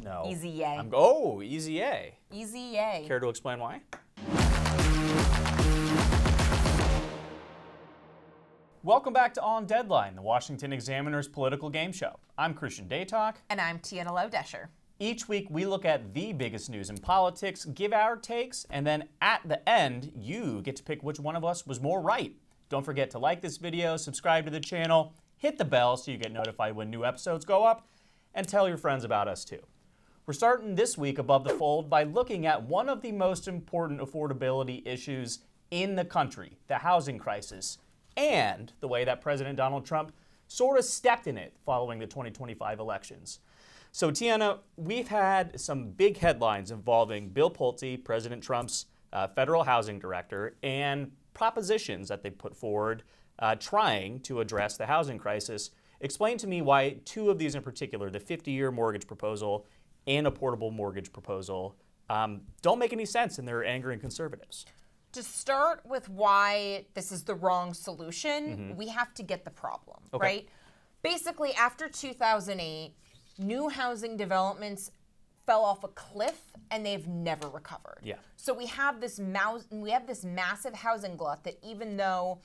No. Easy A. Easy A. Easy A. Care to explain why? Welcome back to On Deadline, the Washington Examiner's political game show. I'm Christian Daytalk. And I'm Tiana Lodesher. Each week, we look at the biggest news in politics, give our takes, and then at the end, you get to pick which one of us was more right. Don't forget to like this video, subscribe to the channel, hit the bell so you get notified when new episodes go up, and tell your friends about us too. We're starting this week above the fold by looking at one of the most important affordability issues in the country, the housing crisis, and the way that President Donald Trump sort of stepped in it following the 2025 elections. So Tiana, we've had some big headlines involving Bill Pulte, President Trump's federal housing director, and propositions that they put forward trying to address the housing crisis. Explain to me why two of these in particular, the 50-year mortgage proposal and a portable mortgage proposal, don't make any sense and they're angering conservatives. To start with why this is the wrong solution, we have to get the problem, right? Basically, after 2008, new housing developments fell off a cliff and they've never recovered. Yeah. So we have this massive housing glut that even though,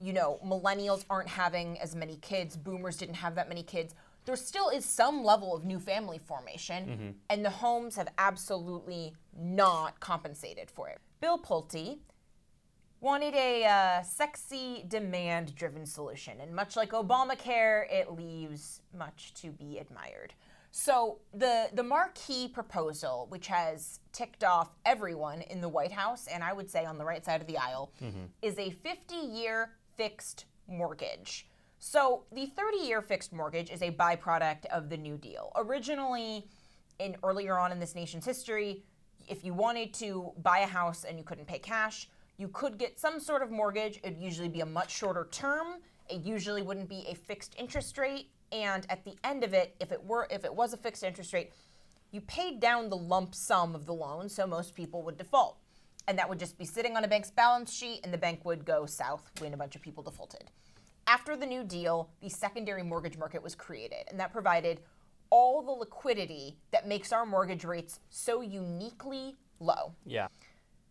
millennials aren't having as many kids, boomers didn't have that many kids, there still is some level of new family formation, and the homes have absolutely not compensated for it. Bill Pulte wanted a sexy, demand-driven solution, and much like Obamacare, it leaves much to be admired. So the marquee proposal, which has ticked off everyone in the White House, and I would say on the right side of the aisle, is a 50-year fixed mortgage. So the 30-year fixed mortgage is a byproduct of the New Deal. Originally, earlier on in this nation's history, if you wanted to buy a house and you couldn't pay cash, you could get some sort of mortgage. It'd usually be a much shorter term. It usually wouldn't be a fixed interest rate. And at the end of it, if it was a fixed interest rate, you paid down the lump sum of the loan, so most people would default. And that would just be sitting on a bank's balance sheet, and the bank would go south when a bunch of people defaulted. After the New Deal, the secondary mortgage market was created, and that provided all the liquidity that makes our mortgage rates so uniquely low. Yeah.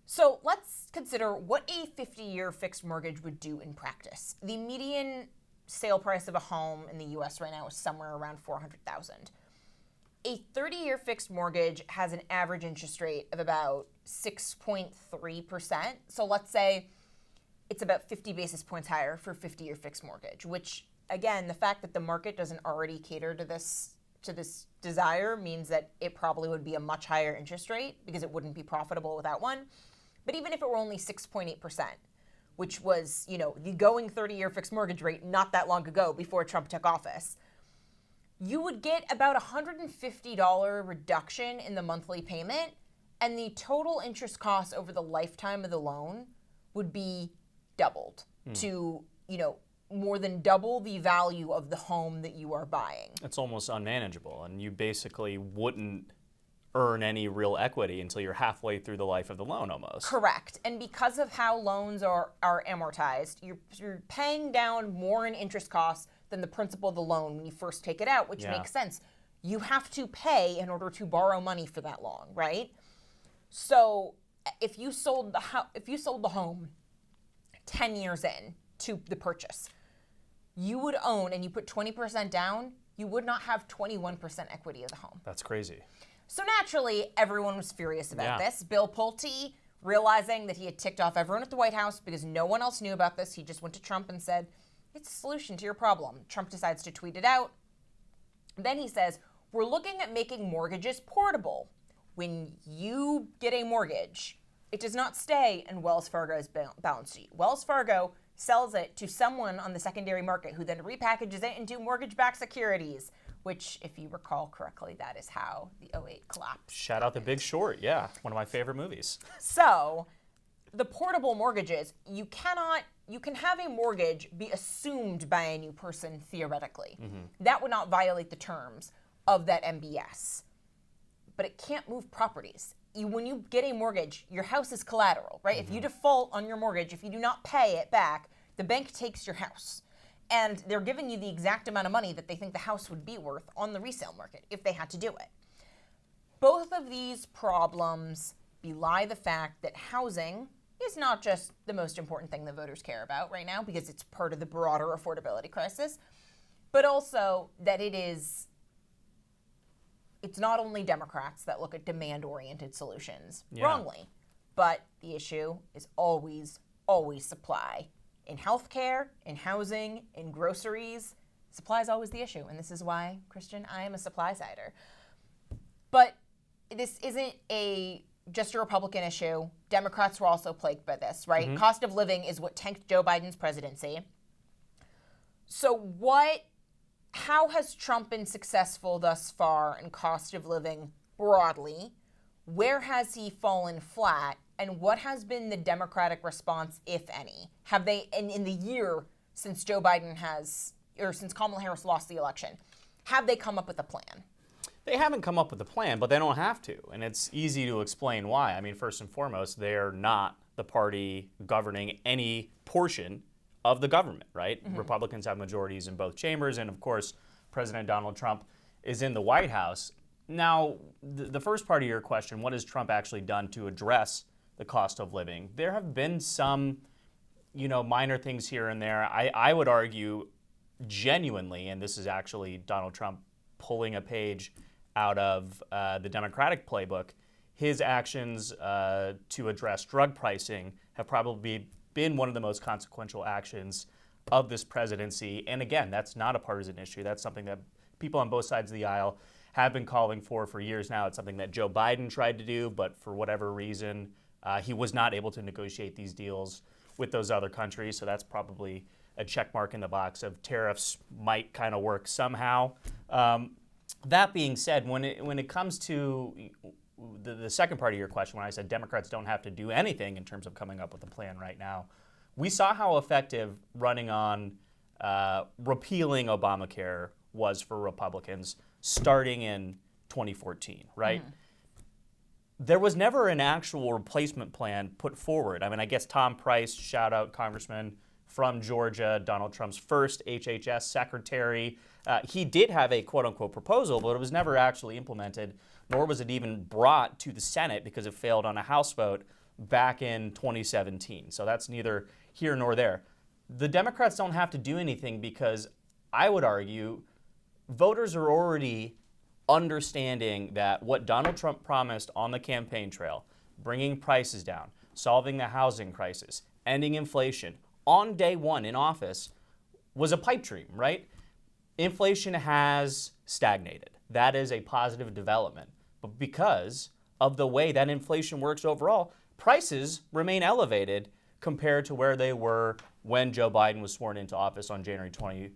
So let's consider what a 50-year fixed mortgage would do in practice. The median sale price of a home in the U.S. right now is somewhere around $400,000. A 30-year fixed mortgage has an average interest rate of about 6.3%. So let's say it's about 50 basis points higher for a 50-year fixed mortgage, which, again, the fact that the market doesn't already cater to this desire means that it probably would be a much higher interest rate because it wouldn't be profitable without one. But even if it were only 6.8%, which was, the going 30-year fixed mortgage rate not that long ago before Trump took office, you would get about $150 reduction in the monthly payment, and the total interest cost over the lifetime of the loan would be doubled to, more than double the value of the home that you are buying. It's almost unmanageable, and you basically wouldn't earn any real equity until you're halfway through the life of the loan almost. Correct. And because of how loans are amortized, you're paying down more in interest costs than the principal of the loan when you first take it out, which makes sense. You have to pay in order to borrow money for that long, right? So if you sold the home 10 years in to the purchase, you would own, and you put 20% down, you would not have 21% equity of the home. That's crazy. So naturally, everyone was furious about this. Bill Pulte, realizing that he had ticked off everyone at the White House because no one else knew about this, he just went to Trump and said, it's a solution to your problem. Trump decides to tweet it out. Then he says, we're looking at making mortgages portable. When you get a mortgage, it does not stay in Wells Fargo's balance sheet. Wells Fargo sells it to someone on the secondary market who then repackages it into mortgage-backed securities, which, if you recall correctly, that is how the 2008 collapse. Shout out The Big Short, yeah, one of my favorite movies. So, the portable mortgages, you can have a mortgage be assumed by a new person theoretically. That would not violate the terms of that MBS. But it can't move properties. When you get a mortgage, your house is collateral, right? If you default on your mortgage, if you do not pay it back, the bank takes your house. And they're giving you the exact amount of money that they think the house would be worth on the resale market if they had to do it. both of these problems belie the fact that housing is not just the most important thing that voters care about right now because it's part of the broader affordability crisis, but also that it's not only Democrats that look at demand-oriented solutions wrongly, but the issue is always supply. In healthcare, in housing, in groceries, supply is always the issue. And this is why, Christian, I am a supply sider. But this isn't just a Republican issue. Democrats were also plagued by this, right? Mm-hmm. Cost of living is what tanked Joe Biden's presidency. So how has Trump been successful thus far in cost of living broadly? Where has he fallen flat? And what has been the Democratic response, if any? Have they, in the year since since Kamala Harris lost the election, have they come up with a plan? They haven't come up with a plan, but they don't have to. And it's easy to explain why. I mean, first and foremost, they're not the party governing any portion of the government, right? Mm-hmm. Republicans have majorities in both chambers, and of course, President Donald Trump is in the White House. Now, the first part of your question, what has Trump actually done to address the cost of living? There have been some, minor things here and there. I would argue genuinely, and this is actually Donald Trump pulling a page out of the Democratic playbook, his actions to address drug pricing have probably been one of the most consequential actions of this presidency. And again, that's not a partisan issue. That's something that people on both sides of the aisle have been calling for years now. It's something that Joe Biden tried to do, but for whatever reason, he was not able to negotiate these deals with those other countries. So that's probably a check mark in the box of tariffs might kind of work somehow. That being said, when it comes to the second part of your question, when I said Democrats don't have to do anything in terms of coming up with a plan right now, we saw how effective running on repealing Obamacare was for Republicans starting in 2014, right? Mm-hmm. There was never an actual replacement plan put forward. I mean, I guess Tom Price, shout out Congressman from Georgia, Donald Trump's first HHS secretary, he did have a quote-unquote proposal, but it was never actually implemented, nor was it even brought to the Senate because it failed on a House vote back in 2017. So that's neither here nor there. The Democrats don't have to do anything because I would argue voters are already understanding that what Donald Trump promised on the campaign trail, bringing prices down, solving the housing crisis, ending inflation, on day one in office, was a pipe dream, right? Inflation has stagnated. That is a positive development. But because of the way that inflation works overall, prices remain elevated compared to where they were when Joe Biden was sworn into office on January 20th,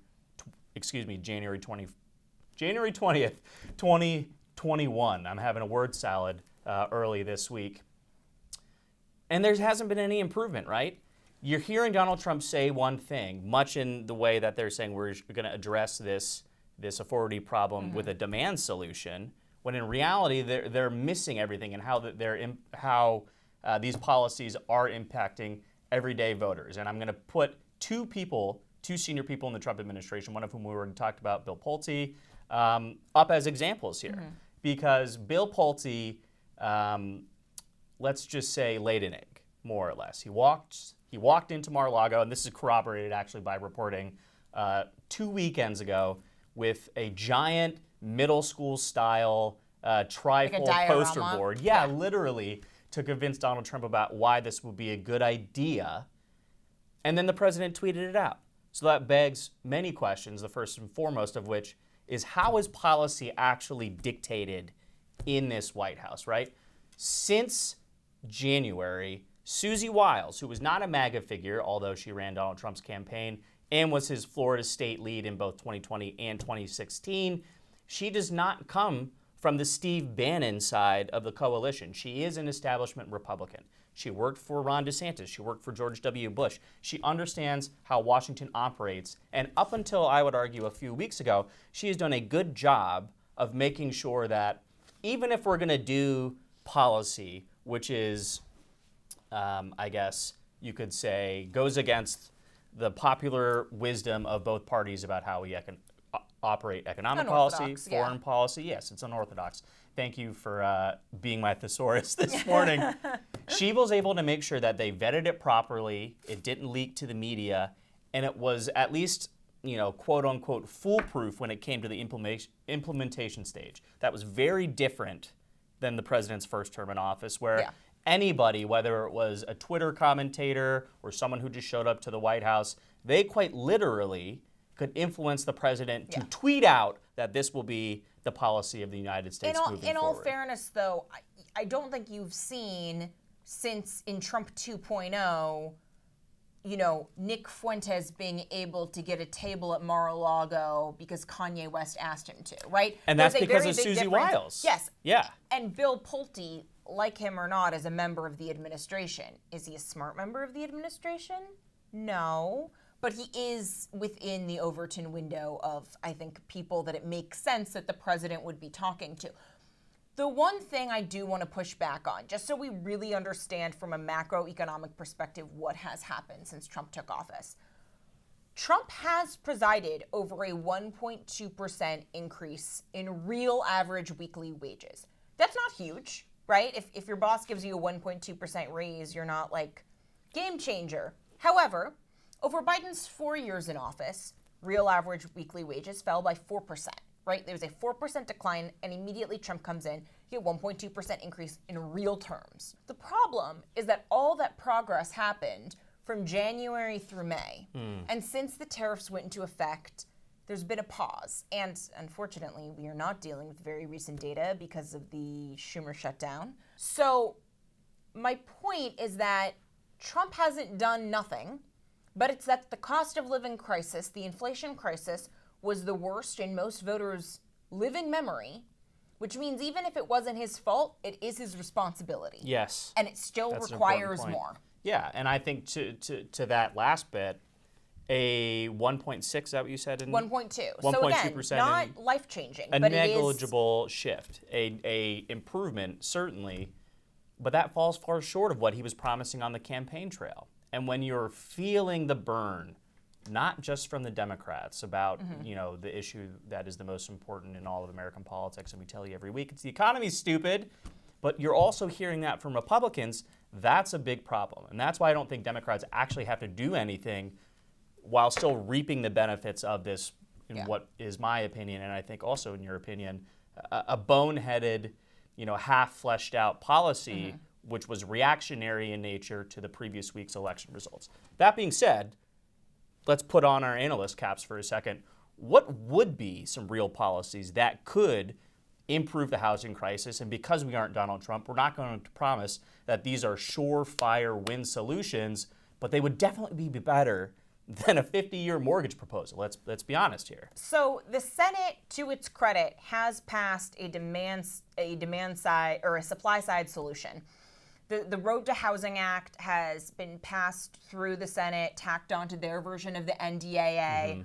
2021. I'm having a word salad early this week. And there hasn't been any improvement, right? You're hearing Donald Trump say one thing, much in the way that they're saying we're going to address this affordability problem with a demand solution, when in reality they're missing everything and how these policies are impacting everyday voters. And I'm going to put two senior people in the Trump administration, one of whom we already talked about, Bill Pulte, up as examples here. Mm-hmm. Because Bill Pulte, let's just say, laid an egg, more or less. He walked into Mar-a-Lago, and this is corroborated actually by reporting 2 weekends ago, with a giant middle school style trifold poster board. Yeah, literally, to convince Donald Trump about why this would be a good idea. And then the president tweeted it out. So that begs many questions, the first and foremost of which is how is policy actually dictated in this White House, right? Since January, Susie Wiles, who was not a MAGA figure, although she ran Donald Trump's campaign and was his Florida state lead in both 2020 and 2016, she does not come from the Steve Bannon side of the coalition. She is an establishment Republican. She worked for Ron DeSantis. She worked for George W. Bush. She understands how Washington operates. And up until, I would argue, a few weeks ago, she has done a good job of making sure that even if we're going to do policy, which is, I guess you could say, goes against the popular wisdom of both parties about how we operate economic policy, foreign policy. Yes, it's unorthodox. thank you for being my thesaurus this morning. She was able to make sure that they vetted it properly, it didn't leak to the media, and it was at least, quote unquote, foolproof when it came to the implementation stage. That was very different than the president's first term in office, where anybody, whether it was a Twitter commentator or someone who just showed up to the White House, they quite literally could influence the president to tweet out that this will be the policy of the United States moving forward. In all fairness, though, I don't think you've seen since in Trump 2.0, Nick Fuentes being able to get a table at Mar-a-Lago because Kanye West asked him to, right? And that's because of Susie Wiles. Yes. Yeah. And Bill Pulte, like him or not, is a member of the administration. Is he a smart member of the administration? No. But he is within the Overton window of, I think, people that it makes sense that the president would be talking to. The one thing I do want to push back on, just so we really understand from a macroeconomic perspective what has happened since Trump took office. Trump has presided over a 1.2% increase in real average weekly wages. That's not huge, right? If your boss gives you a 1.2% raise, you're not like game changer. However, over Biden's 4 years in office, real average weekly wages fell by 4%, right? There was a 4% decline, and immediately Trump comes in, you get 1.2% increase in real terms. The problem is that all that progress happened from January through May. And since the tariffs went into effect, there's been a pause. And unfortunately, we are not dealing with very recent data because of the Schumer shutdown. So my point is that Trump hasn't done nothing, but it's that the cost of living crisis, the inflation crisis, was the worst in most voters' living memory, which means even if it wasn't his fault, it is his responsibility. Yes. And it still requires more. Yeah, and I think to that last bit, a 1.6, is that what you said? 1.2. 1.2%. So again, not life-changing, a but negligible shift, a improvement, certainly, but that falls far short of what he was promising on the campaign trail. And when you're feeling the burn, not just from the Democrats about, the issue that is the most important in all of American politics, and we tell you every week, it's the economy's stupid, but you're also hearing that from Republicans. That's a big problem. And that's why I don't think Democrats actually have to do anything while still reaping the benefits of this, in what is my opinion, and I think also in your opinion, a boneheaded, half-fleshed out policy, which was reactionary in nature to the previous week's election results. That being said, let's put on our analyst caps for a second. What would be some real policies that could improve the housing crisis? And because we aren't Donald Trump, we're not going to promise that these are surefire win solutions, but they would definitely be better than a 50-year mortgage proposal. Let's be honest here. So the Senate, to its credit, has passed a demand side or a supply side solution. The Road to Housing Act has been passed through the Senate, tacked onto their version of the NDAA.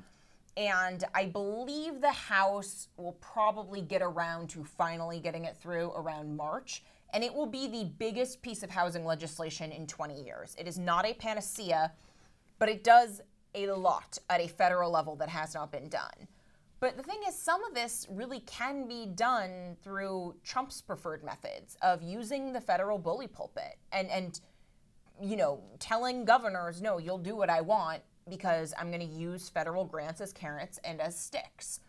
And I believe the House will probably get around to finally getting it through around March. And it will be the biggest piece of housing legislation in 20 years. It is not a panacea, but it does a lot at a federal level that has not been done. But the thing is, some of this really can be done through Trump's preferred methods of using the federal bully pulpit and telling governors, no, you'll do what I want because I'm going to use federal grants as carrots and as sticks.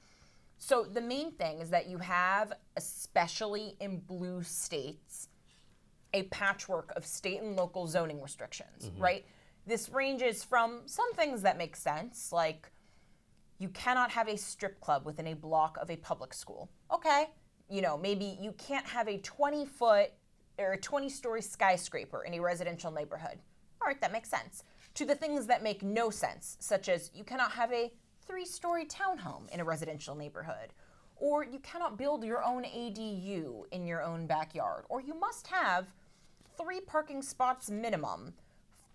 So the main thing is that you have, especially in blue states, a patchwork of state and local zoning restrictions, right? This ranges from some things that make sense, like you cannot have a strip club within a block of a public school. Okay, maybe you can't have a 20-foot or a 20-story skyscraper in a residential neighborhood. All right, that makes sense. To the things that make no sense, such as you cannot have a 3-story townhome in a residential neighborhood, or you cannot build your own ADU in your own backyard, or you must have 3 parking spots minimum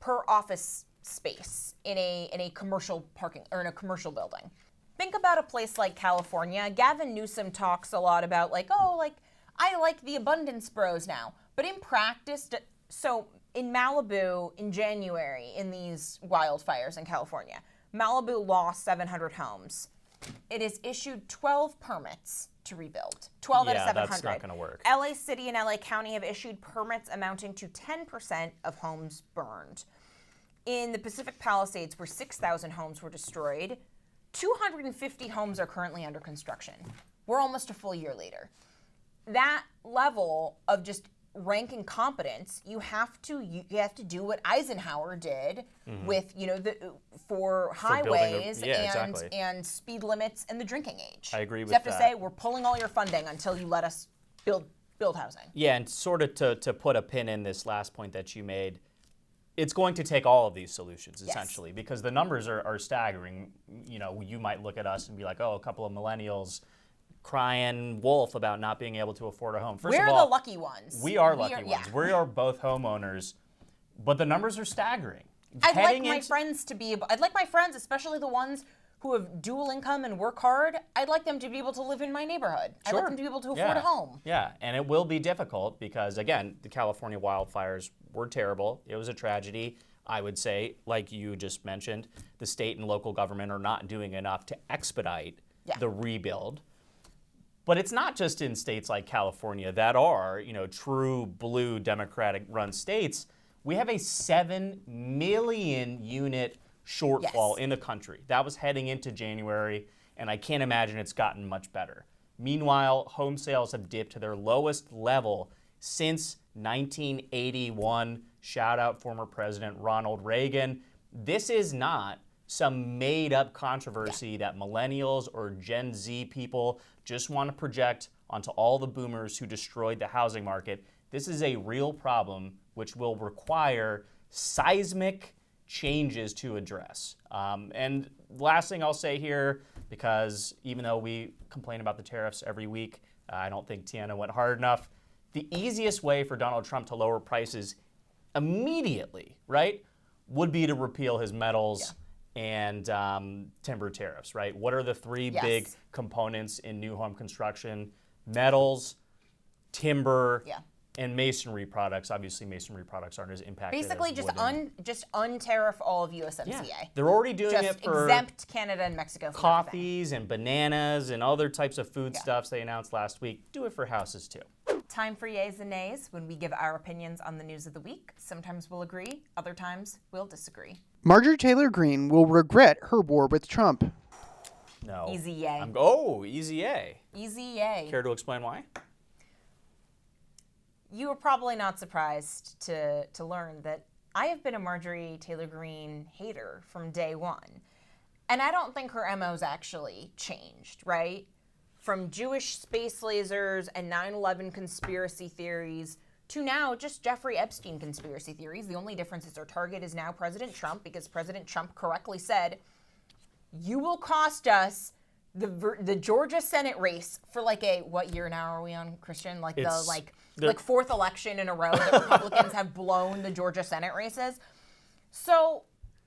per office space in a commercial parking or in a commercial building. Think about a place like California. Gavin Newsom talks a lot about I like the abundance bros now. But in practice, so in Malibu in January, in these wildfires in California, Malibu lost 700 homes. It has issued 12 permits to rebuild. 12 out of Yeah, 700. that's not gonna work. LA City and LA County have issued permits amounting to 10% of homes burned. In the Pacific Palisades, where 6,000 homes were destroyed, 250 homes are currently under construction. We're almost a full year later. That level of just rank incompetence, you have to do what Eisenhower did with, for highways and speed limits and the drinking age. I agree with you have that. to say, we're pulling all your funding until you let us build housing. Yeah, and sort of to put a pin in this last point that you made, it's going to take all of these solutions, essentially, because the numbers are staggering. You might look at us and be like, oh, a couple of millennials crying wolf about not being able to afford a home. First We're of all, the lucky ones. We are lucky ones. Yeah. We are both homeowners, but the numbers are staggering. I'd like my friends, especially the ones who have dual income and work hard, I'd like them to be able to live in my neighborhood. I'd like them to be able to afford a home. Yeah, and it will be difficult because, again, the California wildfires were terrible. It was a tragedy. I would say, like you just mentioned, the state and local government are not doing enough to expedite the rebuild. But it's not just in states like California that are, true blue Democratic-run states. We have a 7 million unit shortfall in the country. That was heading into January, and I can't imagine it's gotten much better. Meanwhile, home sales have dipped to their lowest level since 1981. Shout out former President Ronald Reagan. This is not some made-up controversy that millennials or Gen Z people just want to project onto all the boomers who destroyed the housing market. This is a real problem which will require seismic changes to address. And last thing I'll say here, because even though we complain about the tariffs every week, I don't think Tiana went hard enough. The easiest way for Donald Trump to lower prices immediately, right, would be to repeal his metals and timber tariffs, right? What are the three big components in new home construction? Metals, timber, and masonry products. Obviously, masonry products aren't as impacted. Basically, just untariff all of USMCA. Yeah. They're already doing it for exempt Canada and Mexico. From coffees and bananas and other types of foodstuffs they announced last week. Do it for houses too. Time for yays and nays when we give our opinions on the news of the week. Sometimes we'll agree, other times we'll disagree. Marjorie Taylor Greene will regret her war with Trump. No. Easy yay. Easy yay. Easy yay. Care to explain why? You are probably not surprised to learn that I have been a Marjorie Taylor Greene hater from day one. And I don't think her MO's actually changed, right? From Jewish space lasers and 9/11 conspiracy theories to now just Jeffrey Epstein conspiracy theories. The only difference is her target is now President Trump, because President Trump correctly said, you will cost us the Georgia Senate race for what year now are we on, Christian? The fourth election in a row that Republicans have blown the Georgia Senate races. So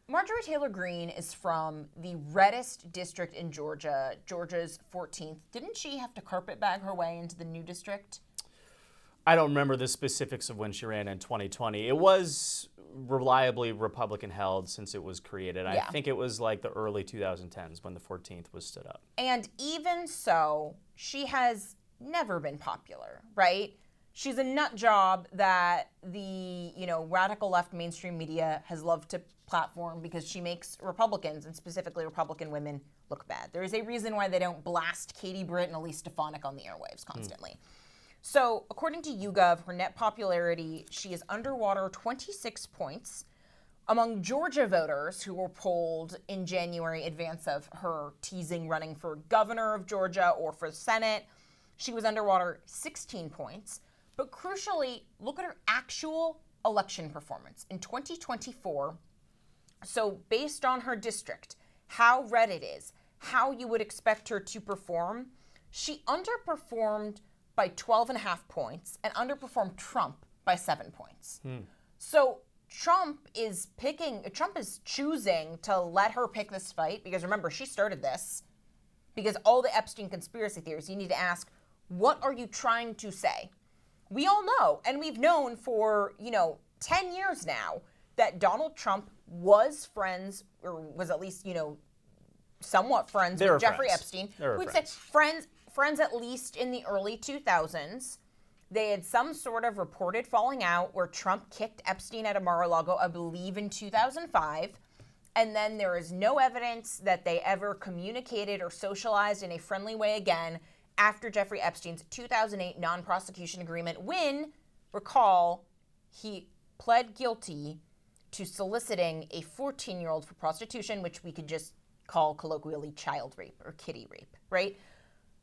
Marjorie Taylor Greene is from the reddest district in Georgia, Georgia's 14th. Didn't she have to carpetbag her way into the new district? I don't remember the specifics of when she ran in 2020. It was reliably Republican held since it was created. I think it was like the early 2010s when the 14th was stood up. And even so, she has never been popular, right? She's a nut job that the radical left mainstream media has loved to platform because she makes Republicans, and specifically Republican women, look bad. There is a reason why they don't blast Katie Britt and Elise Stefanik on the airwaves constantly. So according to YouGov, her net popularity, she is underwater 26 points among Georgia voters who were polled in January in advance of her teasing running for governor of Georgia or for the Senate. She was underwater 16 points. But crucially, look at her actual election performance. In 2024, so based on her district, how red it is, how you would expect her to perform, she underperformed by 12.5 points and underperformed Trump by 7 points. So Trump is choosing to let her pick this fight, because remember, she started this because all the Epstein conspiracy theories, you need to ask, what are you trying to say? We all know, and we've known for, 10 years now, that Donald Trump was friends, or was at least, somewhat friends with Jeffrey Epstein. We'd say friends at least in the early 2000s. They had some sort of reported falling out where Trump kicked Epstein out of Mar-a-Lago, I believe in 2005. And then there is no evidence that they ever communicated or socialized in a friendly way again after Jeffrey Epstein's 2008 non-prosecution agreement when, recall, he pled guilty to soliciting a 14-year-old for prostitution, which we could just call colloquially child rape or kiddie rape, right?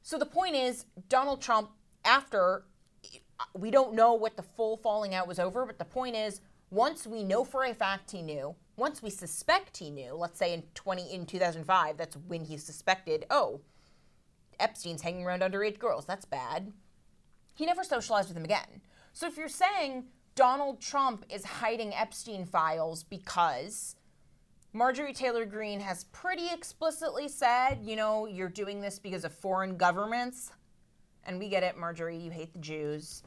So the point is, Donald Trump, after, we don't know what the full falling out was over, but the point is, once we know for a fact he knew, once we suspect he knew, let's say in 2005, that's when he suspected, oh, Epstein's hanging around underage girls, that's bad. He never socialized with him again. So if you're saying Donald Trump is hiding Epstein files because Marjorie Taylor Greene has pretty explicitly said, you know, you're doing this because of foreign governments, and we get it, Marjorie, you hate the Jews,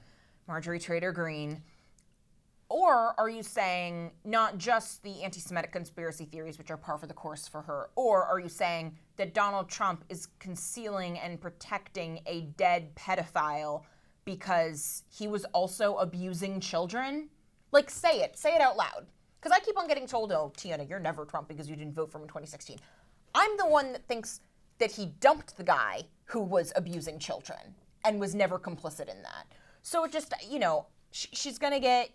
Marjorie Taylor Greene. Or are you saying not just the anti-Semitic conspiracy theories, which are par for the course for her, or are you saying that Donald Trump is concealing and protecting a dead pedophile because he was also abusing children? Like, say it out loud. Because I keep on getting told, oh, Tiana, you're never Trump because you didn't vote for him in 2016. I'm the one that thinks that he dumped the guy who was abusing children and was never complicit in that. So it just, you know, she's going to get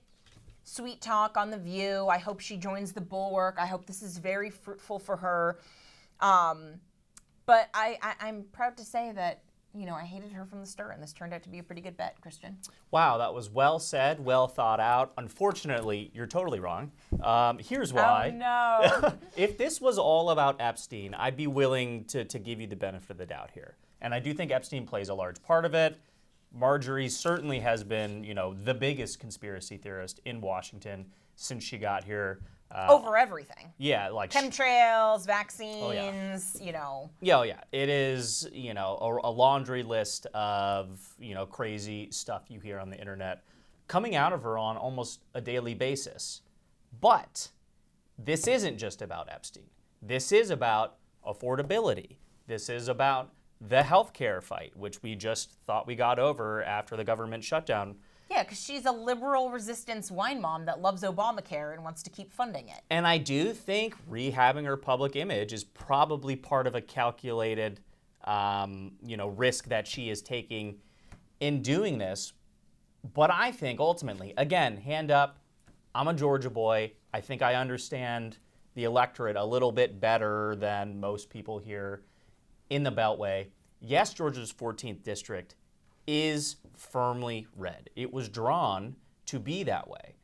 sweet talk on The View. I hope she joins the Bulwark. I hope this is very fruitful for her. But I'm proud to say that, you know, I hated her from the start, and this turned out to be a pretty good bet, Christian. Wow, that was well said, well thought out. Unfortunately, you're totally wrong. Here's why. Oh, no. If this was all about Epstein, I'd be willing to give you the benefit of the doubt here. And I do think Epstein plays a large part of it. Marjorie certainly has been, you know, the biggest conspiracy theorist in Washington since she got here. Over everything. Yeah, like chemtrails, vaccines, you know. Yeah, yeah. It is, you know, a laundry list of, you know, crazy stuff you hear on the internet coming out of her on almost a daily basis. But this isn't just about Epstein. This is about affordability. This is about the healthcare fight, which we just thought we got over after the government shutdown. Yeah, because she's a liberal resistance wine mom that loves Obamacare and wants to keep funding it. And I do think rehabbing her public image is probably part of a calculated, you know, risk that she is taking in doing this. But I think ultimately, again, hand up, I'm a Georgia boy. I think I understand the electorate a little bit better than most people here in the Beltway. Yes, Georgia's 14th district is firmly red. It was drawn to be that way.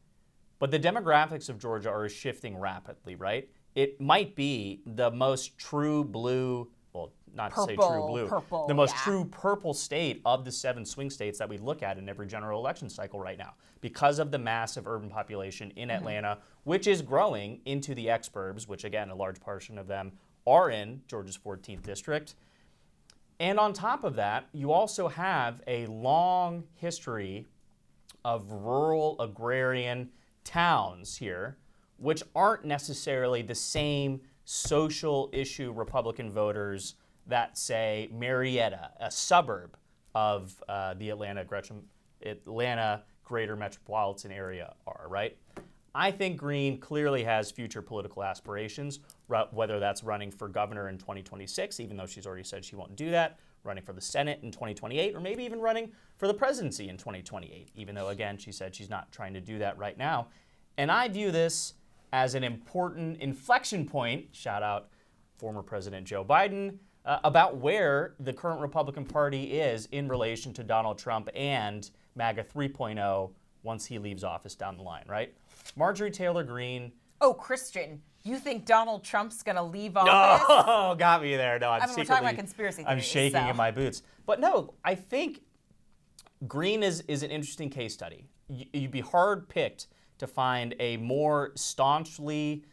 But the demographics of Georgia are shifting rapidly, right? It might be the most true blue, well, not to say true blue, purple, the most yeah. true purple state of the 7 swing states that we look at in every general election cycle right now because of the massive urban population in Atlanta, which is growing into the exurbs, which again, a large portion of them are in Georgia's 14th district. And on top of that, you also have a long history of rural agrarian towns here, which aren't necessarily the same social issue Republican voters that, say, Marietta, a suburb of the Atlanta greater metropolitan area are, right? I think Greene clearly has future political aspirations, whether that's running for governor in 2026, even though she's already said she won't do that, running for the Senate in 2028, or maybe even running for the presidency in 2028, even though, again, she said she's not trying to do that right now. And I view this as an important inflection point, shout out former President Joe Biden, about where the current Republican Party is in relation to Donald Trump and MAGA 3.0 once he leaves office down the line, right? Marjorie Taylor Greene. Oh, Christian, you think Donald Trump's going to leave office? Oh, got me there. No, I mean, we're talking about conspiracy theories. I'm shaking in my boots. But no, I think Greene is an interesting case study. You'd be hard-picked to find a more staunchly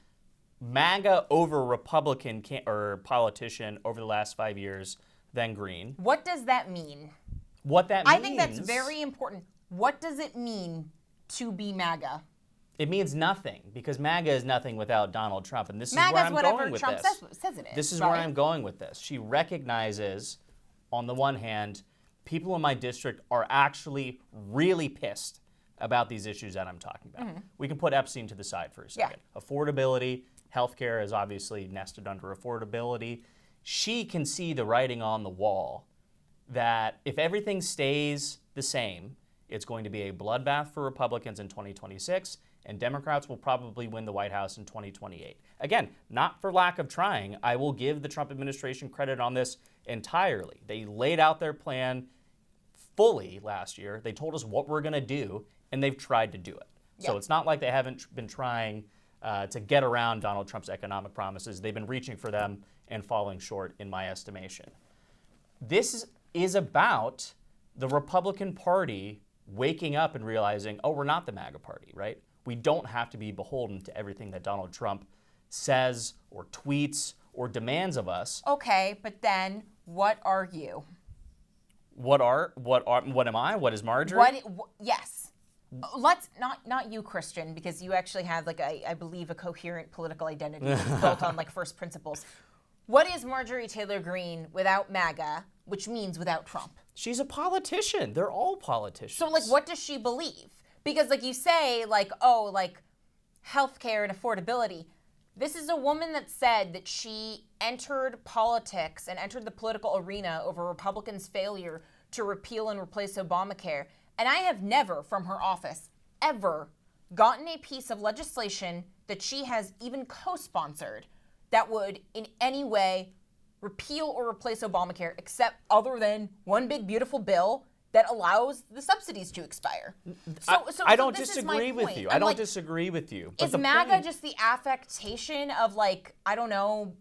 MAGA over Republican or politician over the last 5 years than Greene. What does that mean? What that means? I think that's very important. What does it mean to be MAGA? It means nothing, because MAGA is nothing without Donald Trump, and this is MAGA's where I'm whatever going with Trump this. says it is. This is right? where I'm going with this. She recognizes on the one hand, people in my district are actually really pissed about these issues that I'm talking about. We can put Epstein to the side for a second. Affordability, healthcare is obviously nested under affordability. She can see the writing on the wall that if everything stays the same, it's going to be a bloodbath for Republicans in 2026, and Democrats will probably win the White House in 2028. Again, not for lack of trying. I will give the Trump administration credit on this entirely. They laid out their plan fully last year. They told us what we're going to do, and they've tried to do it. So it's not like they haven't been trying to get around Donald Trump's economic promises. They've been reaching for them and falling short, in my estimation. This is about the Republican Party waking up and realizing, oh, we're not the MAGA party, right? We don't have to be beholden to everything that Donald Trump says or tweets or demands of us. Okay, but then what are you? What am I? What is Marjorie? Yes. Let's not you, Christian, because you actually have like I believe a coherent political identity built on like first principles. What is Marjorie Taylor Greene without MAGA, which means without Trump? She's a politician. They're all politicians. So like what does she believe? Because like you say like, oh, like healthcare and affordability. This is a woman that said that she entered politics and entered the political arena over Republicans' failure to repeal and replace Obamacare. And I have never, from her office, ever gotten a piece of legislation that she has even co-sponsored that would in any way repeal or replace Obamacare, except other than one big beautiful bill that allows the subsidies to expire. I don't disagree with you. I don't disagree with you. Is MAGA just the affectation of like, I don't know,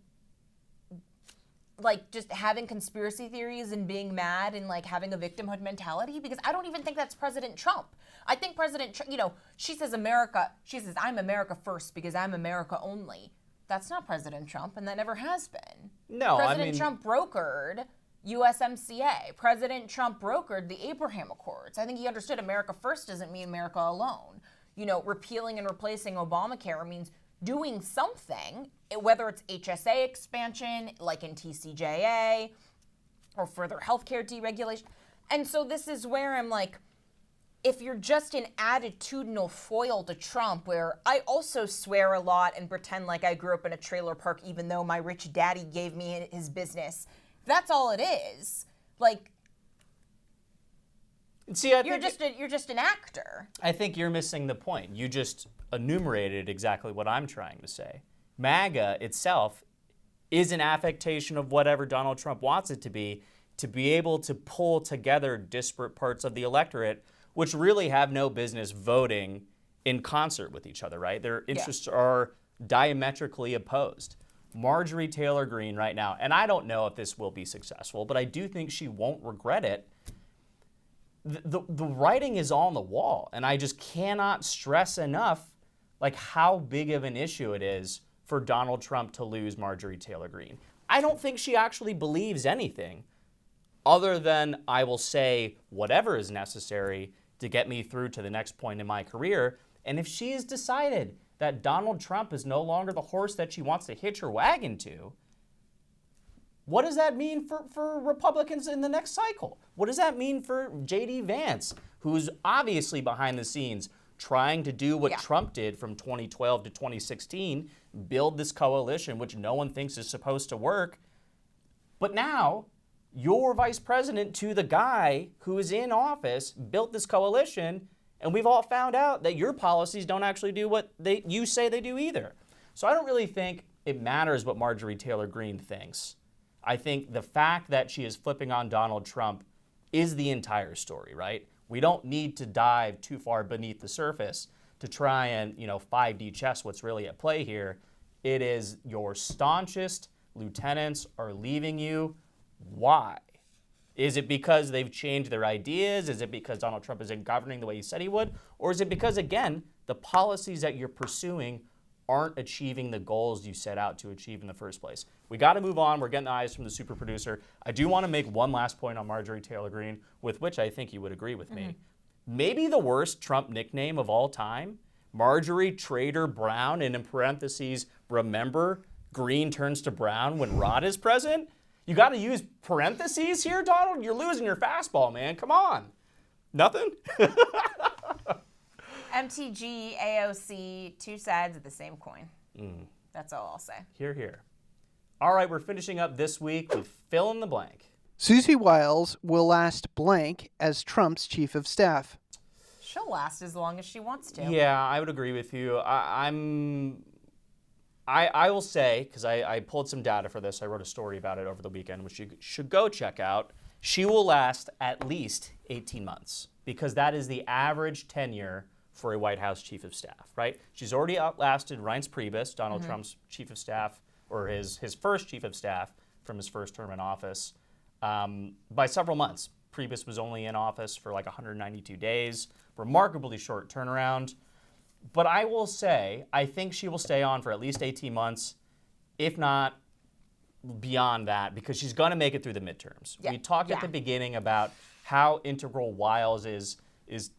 like just having conspiracy theories and being mad and like having a victimhood mentality? Because I don't even think that's President Trump. I think President Trump, she says I'm America first because I'm America only. That's not President Trump, and that never has been. No, President Trump brokered USMCA. President Trump brokered the Abraham Accords. I think he understood America first doesn't mean America alone. Repealing and replacing Obamacare means doing something, whether it's HSA expansion, like in TCJA, or further healthcare deregulation. And so this is where I'm like, if you're just an attitudinal foil to Trump, where I also swear a lot and pretend like I grew up in a trailer park even though my rich daddy gave me his business, that's all it is. Like, see, you're just an actor. I think you're missing the point. You just enumerated exactly what I'm trying to say. MAGA itself is an affectation of whatever Donald Trump wants it to be able to pull together disparate parts of the electorate, which really have no business voting in concert with each other, right? Their interests are diametrically opposed. Marjorie Taylor Greene right now, and I don't know if this will be successful, but I do think she won't regret it. The writing is on the wall, and I just cannot stress enough like how big of an issue it is for Donald Trump to lose Marjorie Taylor Greene. I don't think she actually believes anything other than I will say whatever is necessary to get me through to the next point in my career. And if she has decided that Donald Trump is no longer the horse that she wants to hitch her wagon to, what does that mean for Republicans in the next cycle? What does that mean for J.D. Vance, who's obviously behind the scenes trying to do what Trump did from 2012 to 2016, build this coalition, which no one thinks is supposed to work. But now, your vice president to the guy who is in office built this coalition, and we've all found out that your policies don't actually do what you say they do either. So I don't really think it matters what Marjorie Taylor Greene thinks. I think the fact that she is flipping on Donald Trump is the entire story, right? We don't need to dive too far beneath the surface to try and, 5D chess what's really at play here. It is your staunchest lieutenants are leaving you. Why? Is it because they've changed their ideas? Is it because Donald Trump isn't governing the way he said he would? Or is it because, again, the policies that you're pursuing aren't achieving the goals you set out to achieve in the first place? We got to move on. We're getting the eyes from the super producer. I do want to make one last point on Marjorie Taylor Greene, with which I think you would agree with me. Maybe the worst Trump nickname of all time, Marjorie Traitor Brown, and in parentheses, remember, Greene turns to brown when Rod is present. You got to use parentheses here, Donald? You're losing your fastball, man. Come on. Nothing? MTG, AOC, two sides of the same coin. That's all I'll say. Hear, hear. All right, we're finishing up this week with fill in the blank. Susie Wiles will last blank as Trump's chief of staff. She'll last as long as she wants to. Yeah, I would agree with you. I will say, because I pulled some data for this, I wrote a story about it over the weekend, which you should go check out. She will last at least 18 months, because that is the average tenure for a White House chief of staff, right? She's already outlasted Reince Priebus, Donald Trump's chief of staff, or his first chief of staff from his first term in office, by several months. Priebus was only in office for like 192 days, remarkably short turnaround. But I will say, I think she will stay on for at least 18 months, if not beyond that, because she's going to make it through the midterms. Yeah. We talked at the beginning about how integral Wiles is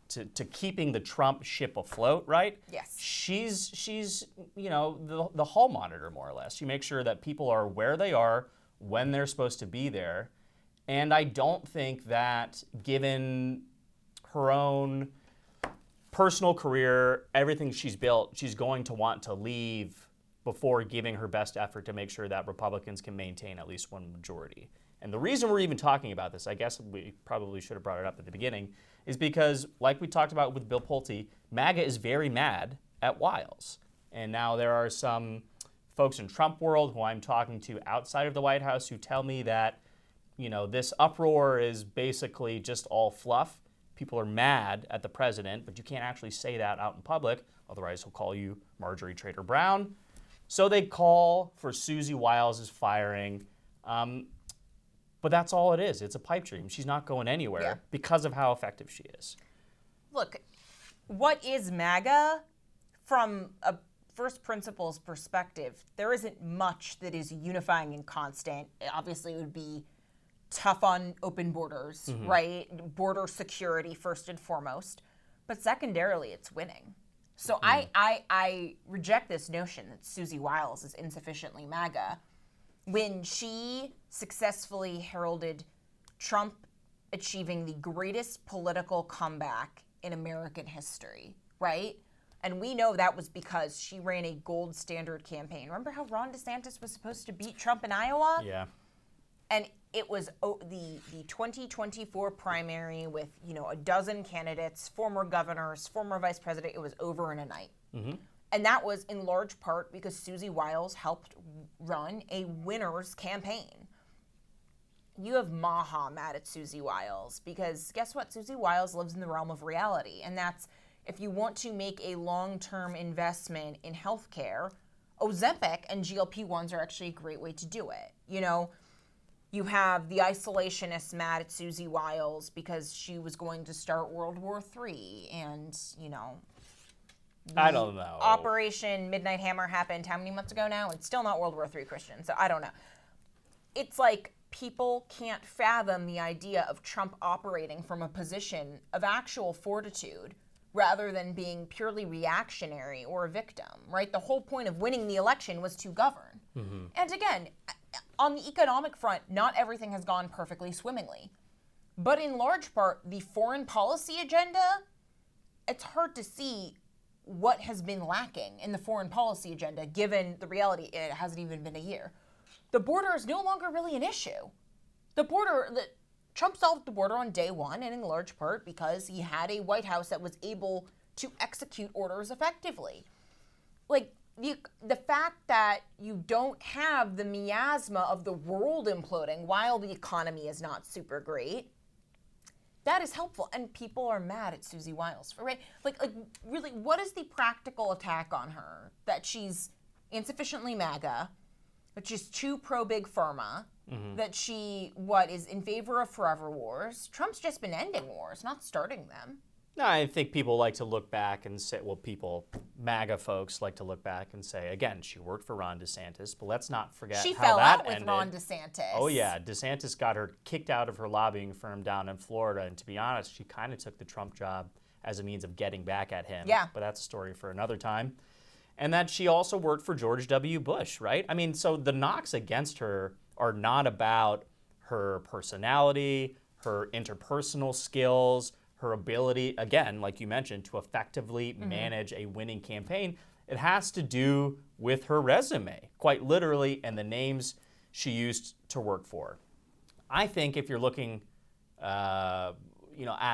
to keeping the Trump ship afloat, right? Yes. She's the hall monitor, more or less. She makes sure that people are where they are when they're supposed to be there. And I don't think that, given her own personal career, everything she's built, she's going to want to leave before giving her best effort to make sure that Republicans can maintain at least one majority. And the reason we're even talking about this, I guess we probably should have brought it up at the beginning, is because, like we talked about with Bill Pulte, MAGA is very mad at Wiles. And now there are some folks in Trump world who I'm talking to outside of the White House who tell me that, this uproar is basically just all fluff. People are mad at the president, but you can't actually say that out in public, otherwise he'll call you Marjorie Taylor Greene. So they call for Susie Wiles' firing. But that's all it is. It's a pipe dream. She's not going anywhere because of how effective she is. Look, what is MAGA? From a first principles perspective, there isn't much that is unifying and constant. Obviously, it would be tough on open borders, right? Border security first and foremost. But secondarily, it's winning. So I reject this notion that Susie Wiles is insufficiently MAGA. When she successfully heralded Trump achieving the greatest political comeback in American history, right? And we know that was because she ran a gold standard campaign. Remember how Ron DeSantis was supposed to beat Trump in Iowa? Yeah. And it was the 2024 primary with, a dozen candidates, former governors, former vice president. It was over in a night. And that was in large part because Susie Wiles helped run a winner's campaign. You have Maha mad at Susie Wiles because guess what? Susie Wiles lives in the realm of reality. And that's, if you want to make a long-term investment in healthcare, Ozempic and GLP-1s are actually a great way to do it. You have the isolationists mad at Susie Wiles because she was going to start World War III and, I don't know. Operation Midnight Hammer happened how many months ago now? It's still not World War III, Christian, so I don't know. It's like people can't fathom the idea of Trump operating from a position of actual fortitude rather than being purely reactionary or a victim, right? The whole point of winning the election was to govern. And again, on the economic front, not everything has gone perfectly swimmingly. But in large part, the foreign policy agenda, it's hard to see what has been lacking in the foreign policy agenda, given the reality it hasn't even been a year. The border is no longer really an issue. Trump solved the border on day one, and in large part because he had a White House that was able to execute orders effectively. Like, the fact that you don't have the miasma of the world imploding while the economy is not super great, that is helpful. And people are mad at Susie Wiles, right? Like really, what is the practical attack on her? That she's insufficiently MAGA, that she's too pro-big pharma, that she, is in favor of forever wars. Trump's just been ending wars, not starting them. No, I think people like to look back and say, MAGA folks like to look back and say, again, she worked for Ron DeSantis, but let's not forget She how fell that out with ended. Ron DeSantis. Oh yeah, DeSantis got her kicked out of her lobbying firm down in Florida, and to be honest, she kind of took the Trump job as a means of getting back at him. Yeah. But that's a story for another time. And that she also worked for George W. Bush, right? I mean, so the knocks against her are not about her personality, her interpersonal skills, her ability, again, like you mentioned, to effectively manage a winning campaign. It has to do with her resume, quite literally, and the names she used to work for. I think if you're looking at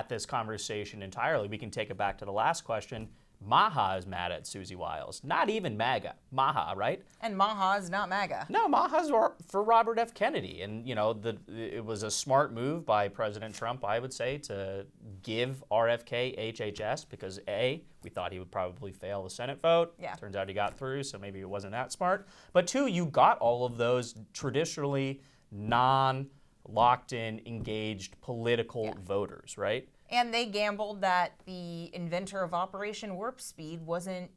this conversation entirely, we can take it back to the last question. Maha is mad at Susie Wiles. Not even MAGA. Maha, right? And Maha is not MAGA. No, Maha's for Robert F. Kennedy. And, it was a smart move by President Trump, I would say, to give RFK HHS because, A, we thought he would probably fail the Senate vote. Yeah. Turns out he got through, so maybe it wasn't that smart. But, 2, you got all of those traditionally non-locked-in, engaged political voters, right? And they gambled that the inventor of Operation Warp Speed wasn't,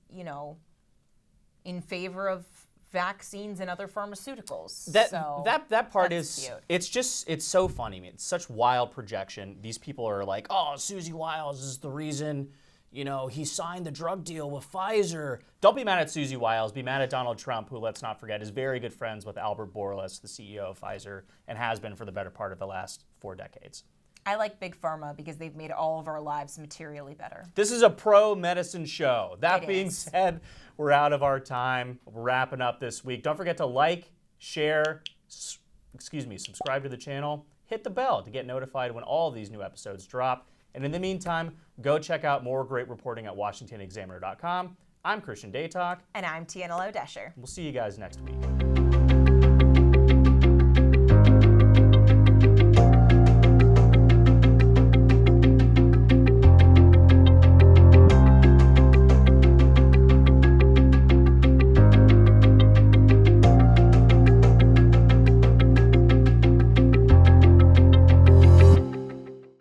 in favor of vaccines and other pharmaceuticals. That part that's is, cute. it's so funny. I mean, it's such wild projection. These people are like, oh, Susie Wiles is the reason, he signed the drug deal with Pfizer. Don't be mad at Susie Wiles. Be mad at Donald Trump, who, let's not forget, is very good friends with Albert Bourla, the CEO of Pfizer, and has been for the better part of the last 4 decades. I like Big Pharma because they've made all of our lives materially better. This is a pro-medicine show. That It being is. said, we're out of our time. We're wrapping up this week. Don't forget to like, share, subscribe to the channel. Hit the bell to get notified when all of these new episodes drop. And in the meantime, go check out more great reporting at washingtonexaminer.com. I'm Christian Daytalk. And I'm Tiana Lodesher. We'll see you guys next week.